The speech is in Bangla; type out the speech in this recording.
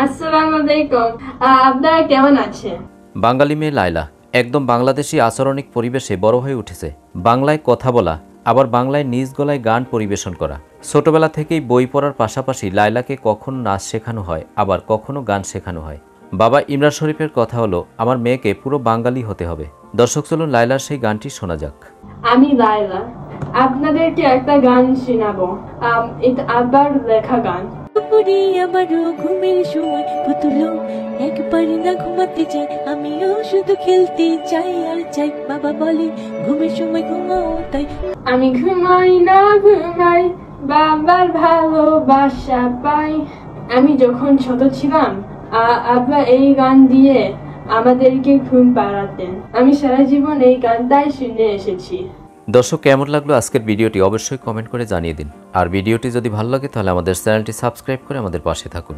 আসসালামু আলাইকুম। আপনারা কেমন আছেন? বাঙালি মেয়ে লায়লা একদম বাংলাদেশি আচরণিক পরিবেশে বড় হয়ে উঠেছে। বাংলায় কথা বলা, আবার বাংলায় নিজ গলায় গান পরিবেশন করা। ছোটবেলা থেকেই বই পড়ার পাশাপাশি লায়লাকে কখনো নাচ শেখানো হয়, আবার কখনো গান শেখানো হয়। বাবা ইমরান শরীফের কথা হলো, আমার মেয়েকে পুরো বাঙালি হতে হবে। দর্শক চলুন লায়লার সেই গানটি শোনা যাক। আমি লায়লা, আপনাদেরকে একটা গান শোনাবো। এটা আবার লেখা গান। আমারও ঘুমের সময় পুতুলো একবার না ঘুমাতে চাই, আমিও শুধু খেলতে চাই আর চাই। বাবা বলে ঘুমের সময় ঘুমাও, তাই আমি ঘুমাই না ঘুমাই, বাবার ভালোবাসা পাই। আমি যখন ছোট ছিলাম আব্বা এই গান দিয়ে আমাদেরকে ঘুম পাড়াতেন। আমি সারা জীবন এই গানটাই শুনে এসেছি। দর্শক কেমন লাগলো আজকের ভিডিওটি অবশ্যই কমেন্ট করে জানিয়ে দিন। আর ভিডিওটি যদি ভালো লাগে তাহলে আমাদের চ্যানেলটি সাবস্ক্রাইব করে আমাদের পাশে থাকুন।